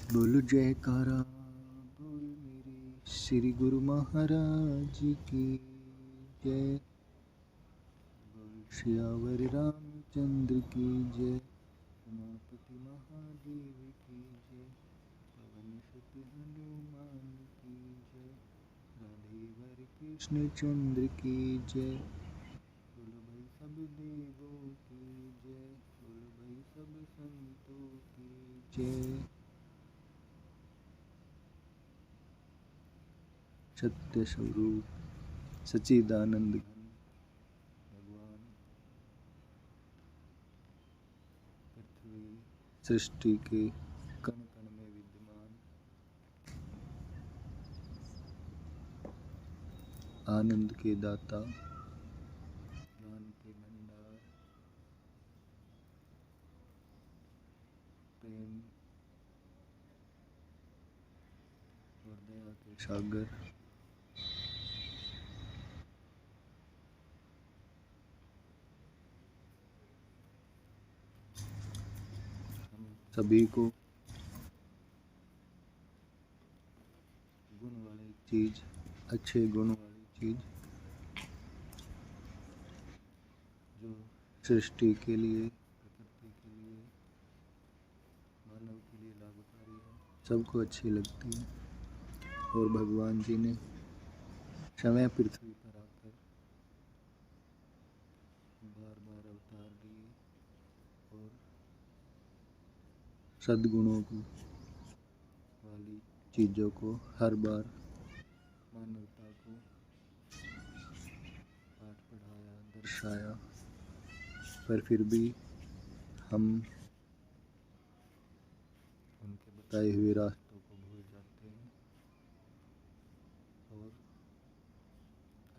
बोल जयकारा बोल मेरे श्री गुरु महाराज की जय। बोल श्यावर रामचंद्र की जय। उमापति महादेव की जय। पवन सुत हनुमान की जय। राधेवर कृष्ण चंद्र की जय। बोल भाई सब देवों की जय। बोल भाई सब संतों की जय। सत्य स्वरूप सच्चिदानंद घन भगवान पृथ्वी सृष्टि के कण कण में विद्यमान आनंद के दाता, ज्ञान के भंडार, प्रेम और दया के सागर, हम सभी को गुण वाली चीज, अच्छे गुण वाली चीज जो सृष्टि के लिए, प्रकृति के लिए, मानव के लिए लाभकारी है, सबको अच्छी लगती है। और भगवान जी ने समय पृथ्वी पर आकर बार बार अवतार लिए और सद्गुणों को वाली चीज़ों को हर बार मानवता को पाठ पढ़ाया, दर्शाया, पर फिर भी हम उनके बताए हुए रास्तों को भूल जाते हैं और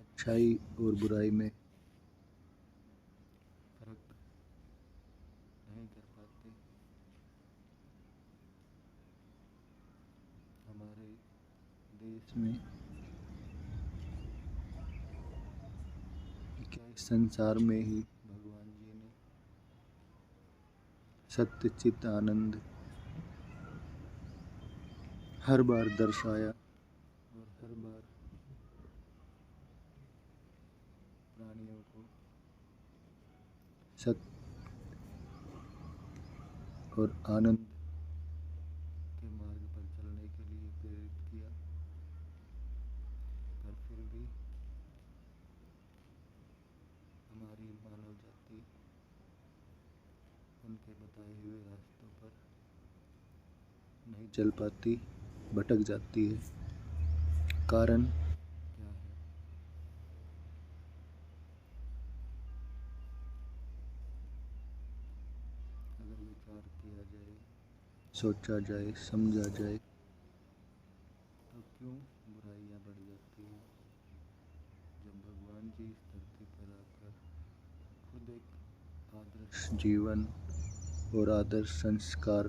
अच्छाई और बुराई में फर्क नहीं कर पाते। हमारे देश में क्या इस संसार में ही भगवान जी ने सत्य चित आनंद हर बार दर्शाया और हर बार प्राणियों को सत्य और आनंद के मार्ग पर चलने के लिए प्रेरित किया, पर फिर भी हमारी मानव जाति उनके बताए हुए रास्तों पर नहीं चल पाती, भटक जाती है। कारण क्या है? अगर विचार किया जाए, सोचा जाए, समझा जाए तो क्यों बुराइयां बढ़ जाती हैं? जब भगवान जी इस धरती पर आकर खुद एक आदर्श जीवन और आदर्श संस्कार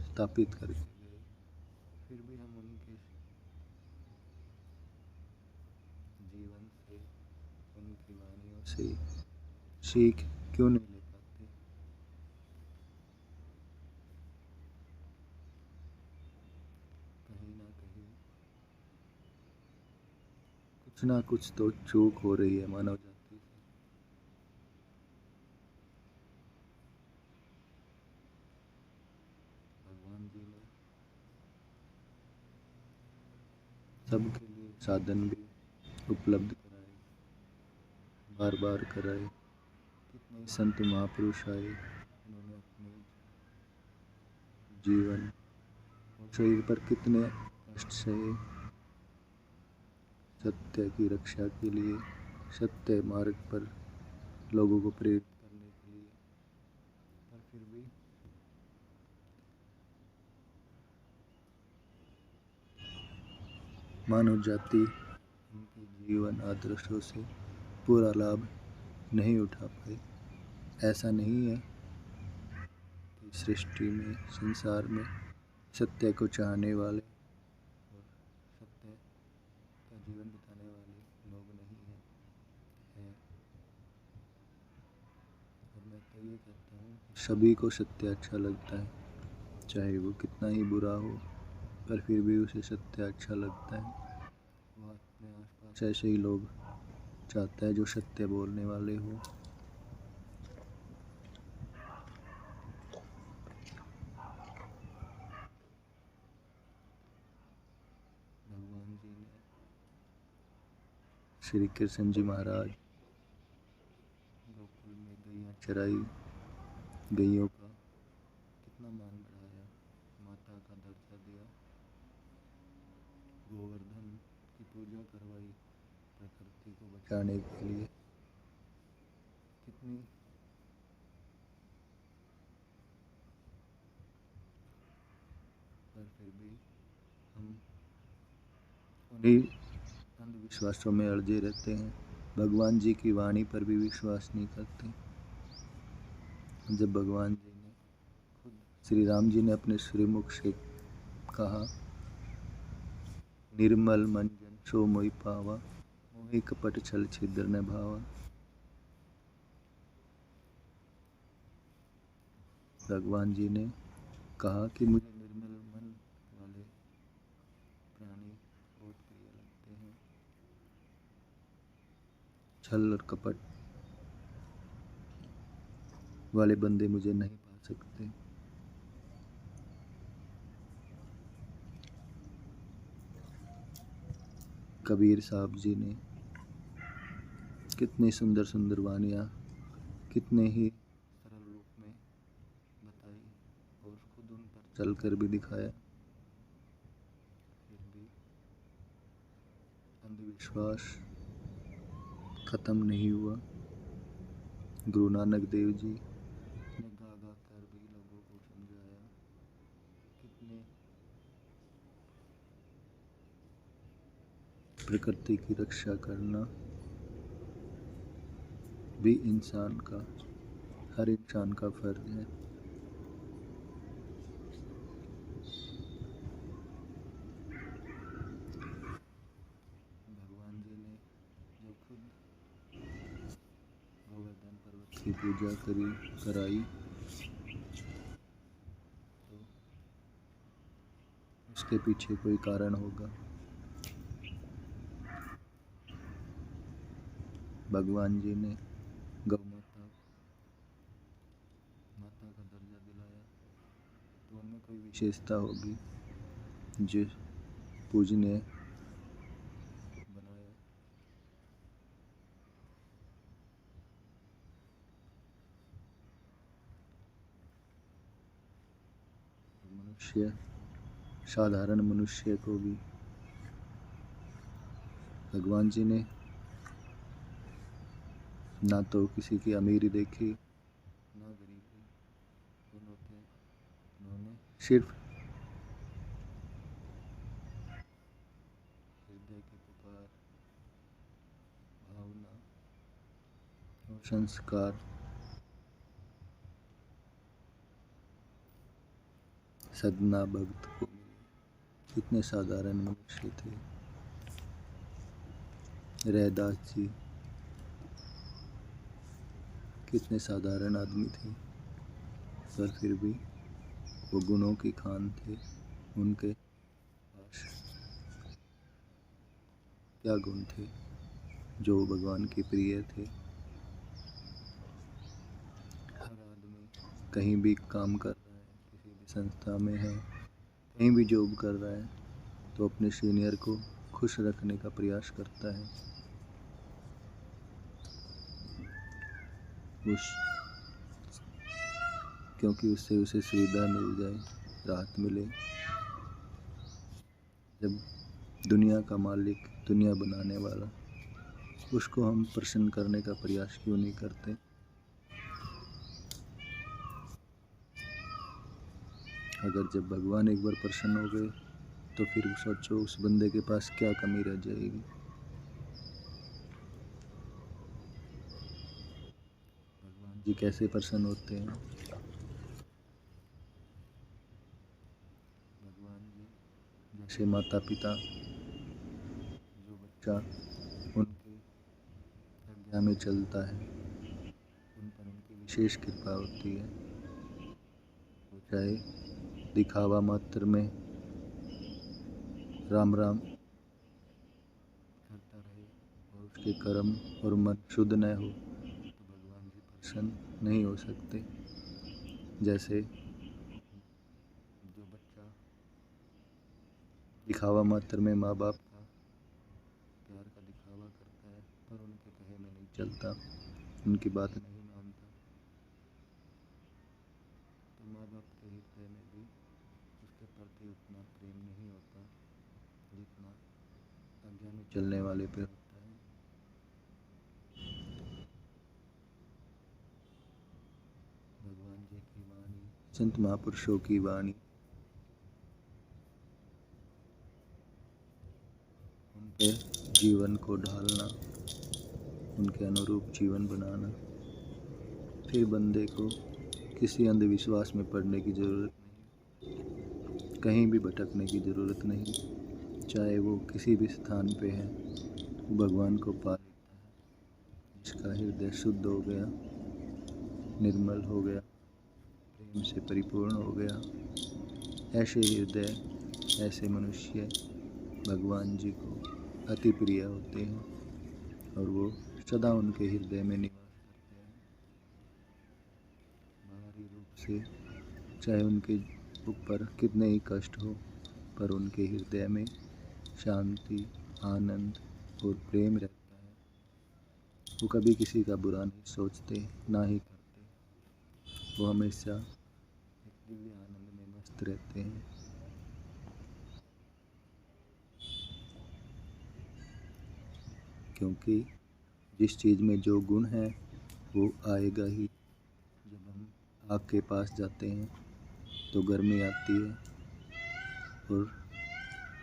स्थापित करके गए, फिर भी हम उनके जीवन से, उनकी वाणियों से सीख क्यों नहीं ले पाते? कहीं ना कहीं कुछ ना कुछ तो चूक हो रही है मानव जाति से। भगवान जी ने सबके लिए साधन भी उपलब्ध कराए, बार बार कराए। कितने संत महापुरुष आए, उन्होंने अपने जीवन और शरीर पर कितने कष्ट सहे सत्य की रक्षा के लिए, सत्य मार्ग पर लोगों को प्रेरित करने के लिए, पर फिर भी मानव जाति उनके जीवन आदर्शों से पूरा लाभ नहीं उठा पाई। ऐसा नहीं है कि सृष्टि में, संसार में सत्य को चाहने वाले और सत्य का जीवन बिताने वाले लोग नहीं हैं, है। और मैं तो ये कहता हूँ कि सभी को सत्य अच्छा लगता है, चाहे वो कितना ही बुरा हो, पर फिर भी उसे सत्य अच्छा लगता है। वह अपने आसपास ऐसे ही लोग चाहता है जो सत्य बोलने वाले हो। भगवान जी ने श्री कृष्ण जी महाराज गोकुल में गैया चराई, गैयों का कितना मान बढ़ाया, माता का दर्जा दिया, गोवर्धन की पूजा करवाई प्रकृति को बचाने के लिए। कितनी पर फिर भी हम उन्हीं अंधविश्वासों में उलझे रहते हैं, भगवान जी की वाणी पर भी विश्वास नहीं करते। जब भगवान जी ने खुद श्री राम जी ने अपने श्रीमुख से कहा, निर्मल मन जन सो मोहि पावा, मोहि कपट छल छिद्र न भावा। भगवान जी ने कहा कि मुझे निर्मल मन वाले प्राणी बहुत प्रिय लगते हैं, छल और कपट वाले बंदे मुझे नहीं पा सकते। कबीर साहब जी ने कितनी सुंदर सुंदर वाणियाँ कितने ही सरल रूप में बताई और खुद उन पर चलकर भी दिखाया। फिर भी अंधविश्वास खत्म नहीं हुआ। गुरु नानक देव जी ने गा गा कर भी लोगों को समझाया। कितने प्रकृति की रक्षा करना भी इंसान का, हर इंसान का फर्ज है। भगवान जी ने जब खुद गोवर्धन पर्वत की पूजा कराई तो उसके पीछे कोई कारण होगा। भगवान जी ने गौ माता का दर्जा दिलाया तो उनमें कोई विशेषता होगी जो पूजनीय बनाया। मनुष्य, साधारण मनुष्य को भी भगवान जी ने ना तो किसी की अमीरी देखी ना गरीबी, उन्होंने सिर्फ हृदय की पुकार, भावना और संस्कार सदना भक्त को मिले। कितने साधारण मनुष्य थे। रैदास जी कितने साधारण आदमी थे, पर फिर भी वो गुणों की खान थे। उनके पास क्या गुण थे जो भगवान के प्रिय थे। हर आदमी कहीं भी काम कर रहा है, किसी भी संस्था में है, कहीं भी जॉब कर रहा है तो अपने सीनियर को खुश रखने का प्रयास करता है। क्योंकि उससे उसे सुविधा मिल जाए, राहत मिले। जब दुनिया का मालिक, दुनिया बनाने वाला, उसको हम प्रसन्न करने का प्रयास क्यों नहीं करते। अगर जब भगवान एक बार प्रसन्न हो गए तो फिर सोचो उस बंदे के पास क्या कमी रह जाएगी। भगवान जी कैसे प्रसन्न होते हैं। भगवान जी जैसे माता पिता, जो बच्चा उनकी आज्ञा में चलता है उन पर उनकी विशेष कृपा होती है। वो चाहे दिखावा मात्र में राम राम करता रहे और उसके कर्म और मन शुद्ध न हो तो भगवान जी प्रसन्न नहीं हो सकते। जैसे जो बच्चा दिखावा मात्र में माँ बाप का प्यार का दिखावा करता है पर उनके कहे में नहीं चलता, उनकी बात नहीं मानता, तो माँ बाप के हृदय में भी उसके प्रति उतना प्रेम नहीं होता जितना आज्ञा में चलने वाले पे होता है। भगवान जी की वाणी, संत महापुरुषों की वाणी, उनके जीवन को ढालना, उनके अनुरूप जीवन बनाना, फिर बंदे को किसी अंधविश्वास में पड़ने की ज़रूरत नहीं, कहीं भी भटकने की ज़रूरत नहीं। चाहे वो किसी भी स्थान पे है, वो भगवान को पा लेता है। जिसका हृदय शुद्ध हो गया, निर्मल हो गया, प्रेम से परिपूर्ण हो गया, ऐसे हृदय, ऐसे मनुष्य भगवान जी को अति प्रिय होते हैं और वो सदा उनके हृदय में निवास करते हैं। बाहरी रूप से चाहे उनके ऊपर कितने ही कष्ट हो पर उनके हृदय में शांति, आनंद और प्रेम रहता है। वो कभी किसी का बुरा नहीं सोचते, ना ही करते। वो हमेशा एक दिव्य आनंद में मस्त रहते हैं। क्योंकि जिस चीज़ में जो गुण है वो आएगा ही। जब हम आग के पास जाते हैं तो गर्मी आती है और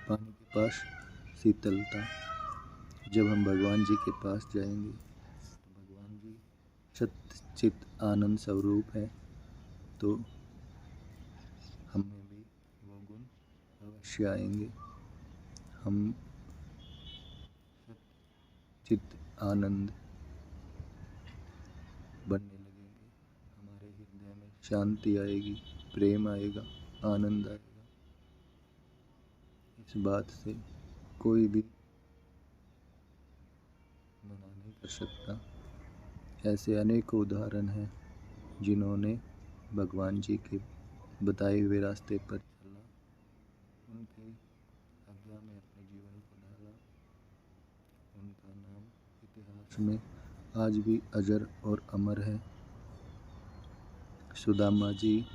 पानी के पास शीतलता। जब हम भगवान जी के पास जाएंगे तो भगवान जी सत्य चित आनंद स्वरूप है, तो हमें भी वो गुण अवश्य आएंगे। हम सत्य चित आनंद बनने लगेंगे, हमारे हृदय में शांति आएगी, प्रेम आएगा, आनंद आएगा। इस बात से कोई भी मना नहीं कर सकता। ऐसे अनेकों उदाहरण हैं जिन्होंने भगवान जी के बताए हुए रास्ते पर चला, उनके आज्ञा में अपने जीवन को ढाला। उनका नाम इतिहास में आज भी अजर और अमर है। सुदामा जी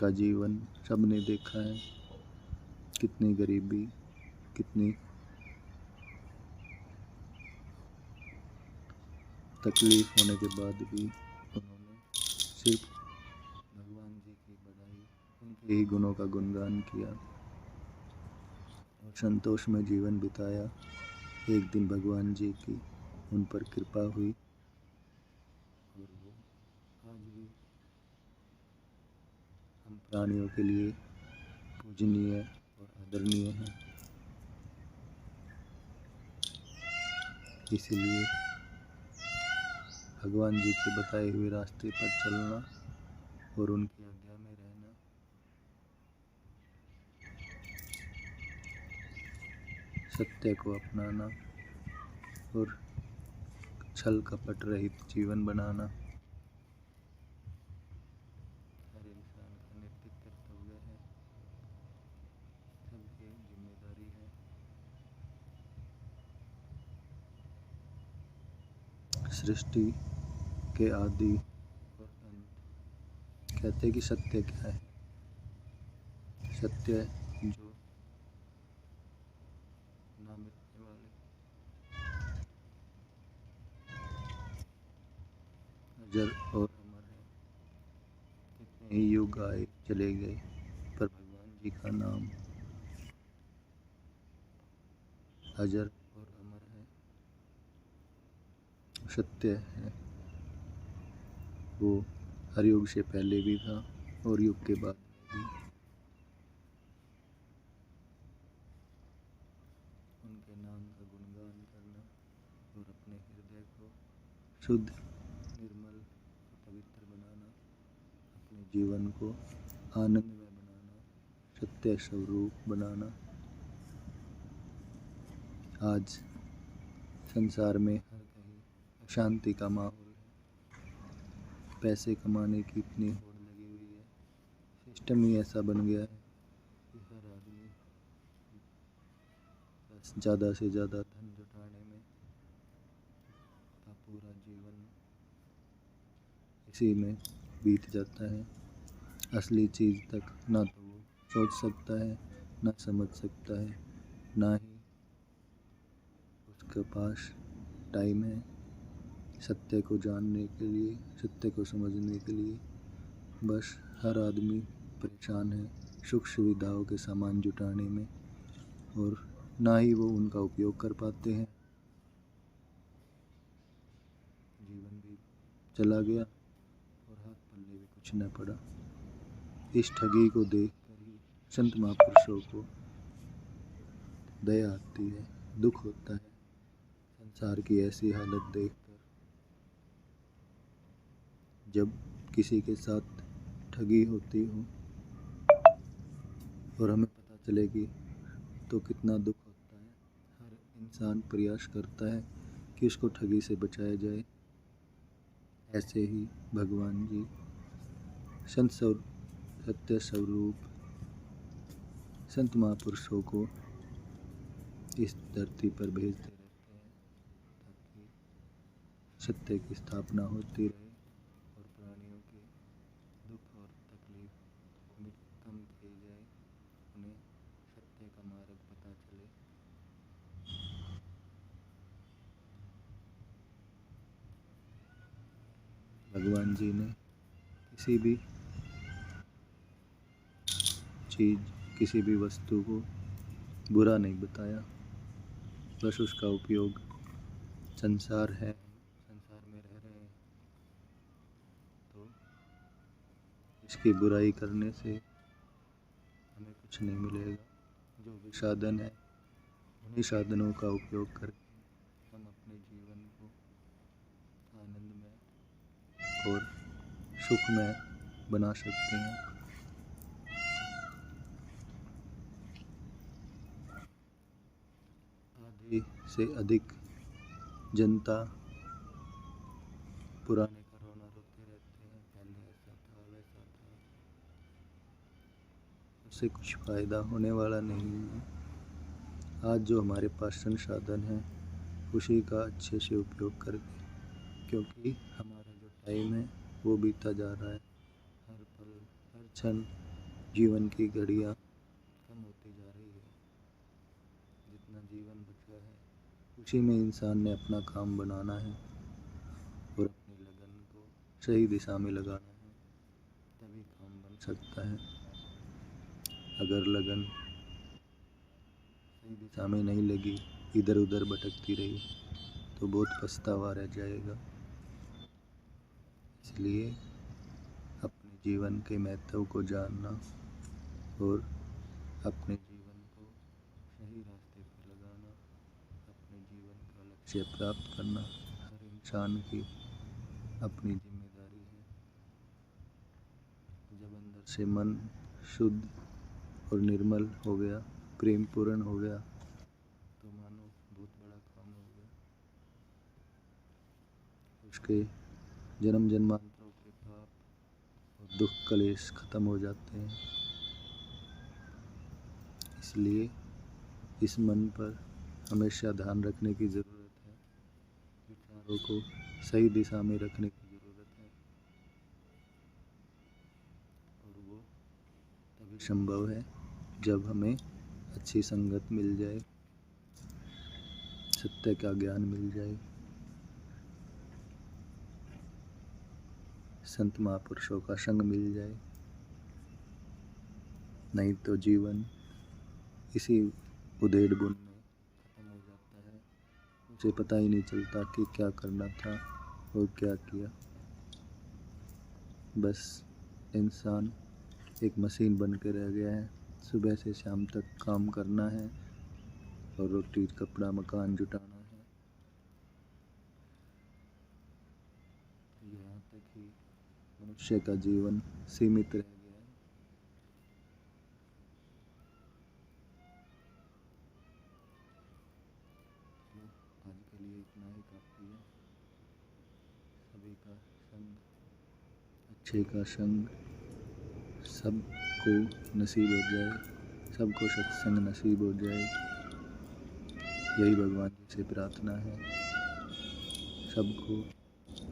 का जीवन सबने देखा है, कितनी गरीबी, कितनी तकलीफ होने के बाद भी उन्होंने सिर्फ भगवान जी की बड़ाई, उनके ही गुणों का गुणगान किया और संतोष में जीवन बिताया। एक दिन भगवान जी की उन पर कृपा हुई और वो आज भी हम प्राणियों के लिए पूजनीय और आदरणीय हैं। इसीलिए भगवान जी के बताए हुए रास्ते पर चलना और उनकी आज्ञा में रहना, सत्य को अपनाना और छल कपट रहित जीवन बनाना हर इंसान का नैतिक कर्तव्य है, सबकी जिम्मेदारी है। सृष्टि के आदि और अंत कहते हैं कि सत्य क्या है? सत्य जो ना मिटने वाले, अजर और अमर है। कितने ही युग आए चले गए पर भगवान जी का नाम अजर और अमर है, सत्य है। वो हर युग से पहले भी था और युग के बाद में भी। उनके नाम का गुणगान करना और अपने हृदय को शुद्ध, निर्मल और पवित्र बनाना, अपने जीवन को आनंदमय बनाना, सत्य स्वरूप बनाना। आज संसार में हर कहीं अशांति का माहौल है। पैसे कमाने की इतनी होड़ लगी हुई है, सिस्टम ही ऐसा बन गया है कि हर आदमी बस ज़्यादा से ज़्यादा धन जुटाने में का पूरा जीवन इसी में बीत जाता है। असली चीज़ तक ना तो वो सोच सकता है, ना समझ सकता है, ना ही उसके पास टाइम है सत्य को जानने के लिए, सत्य को समझने के लिए। बस हर आदमी परेशान है सुख सुविधाओं के सामान जुटाने में, और ना ही वो उनका उपयोग कर पाते हैं। जीवन भी चला गया और हाथ पल्ले भी कुछ न पड़ा। इस ठगी को देखकर ही संत महापुरुषों को दया आती है, दुख होता है संसार की ऐसी हालत देखकर। जब किसी के साथ ठगी होती हो और हमें पता चलेगी तो कितना दुख होता है। हर इंसान प्रयास करता है कि उसको ठगी से बचाया जाए। ऐसे ही भगवान जी सत्य स्वरूप संत महापुरुषों को इस धरती पर भेजते रहते हैं ताकि सत्य की स्थापना होती रहे और प्राणियों के दुख और तकलीफ कम की जाए, उन्हें सत्य का मार्ग पता चले। भगवान जी ने किसी भी चीज़, किसी भी वस्तु को बुरा नहीं बताया, बस उसका उपयोग, संसार है, संसार में रह रहे हैं तो इसकी बुराई करने से हमें कुछ नहीं मिलेगा। जो भी साधन है उन्हीं साधनों का उपयोग करके हम अपने जीवन को आनंदमय और सुखमय बना सकते हैं। आधे से अधिक जनता पुराने का रोना रोते रहते हैं, पहले ऐसा था वैसा था, उससे कुछ फ़ायदा होने वाला नहीं है। आज जो हमारे पास संसाधन है उसी का अच्छे से उपयोग करके, क्योंकि हमारा जो टाइम है वो बीता जा रहा है। हर पल हर क्षण जीवन की घड़ियाँ कम होती जा रही है। जितना जीवन बचा है उसी में इंसान ने अपना काम बनाना है और अपनी लगन को सही दिशा में लगाना है, तभी काम बन सकता है। अगर लगन सही दिशा में नहीं लगी, इधर उधर भटकती रही तो बहुत पछतावा रह जाएगा। इसलिए अपने जीवन के महत्व को जानना और अपने जीवन को सही रास्ते पर लगाना, अपने जीवन का लक्ष्य प्राप्त करना हर इंसान की अपनी जिम्मेदारी है। जब अंदर से मन शुद्ध और निर्मल हो गया, प्रेम पूर्ण हो गया, तो मानो बहुत बड़ा काम हो गया। उसके जन्म जन्मांतरों के पाप और दुख कलेश खत्म हो जाते हैं। इसलिए इस मन पर हमेशा ध्यान रखने की ज़रूरत है, विचारों को सही दिशा में रखने की ज़रूरत है, और वो तभी संभव है जब हमें अच्छी संगत मिल जाए, सत्य का ज्ञान मिल जाए, संत महापुरुषों का संग मिल जाए। नहीं तो जीवन इसी उधेड़ बुन में ख़त्म हो जाता है। उसे पता ही नहीं चलता कि क्या करना था और क्या किया। बस इंसान एक मशीन बन के रह गया है। सुबह से शाम तक काम करना है और रोटी कपड़ा मकान जुटाना है। यहाँ तक ही मनुष्य का जीवन सीमित रह गया है। अपना ही काफ़ी है। सभी का संग, अच्छे का संग सबको नसीब हो जाए, सबको सत्संग नसीब हो जाए, यही भगवान जी से प्रार्थना है। सबको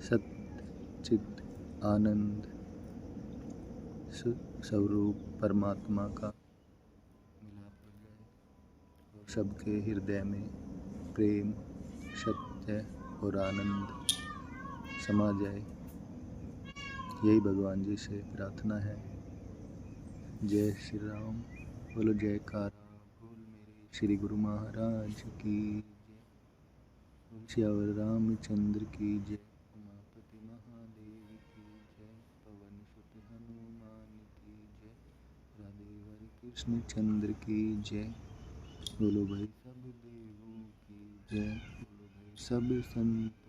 सत्य चित आनंद स्वरूप परमात्मा का मिलाप हो जाए और सबके हृदय में प्रेम, सत्य और आनंद समा जाए, यही भगवान जी से प्रार्थना है। जय श्री राम। बोलो जयकारा बोल मेरे श्री गुरु महाराज की जय। बोल श्यावर रामचंद्र की जय। उमापति महादेव की जय। पवन सुत हनुमान की जय। राधेवर कृष्ण चंद्र की जय। बोलो भाई सब देवों की जय। बोलो भाई सब संत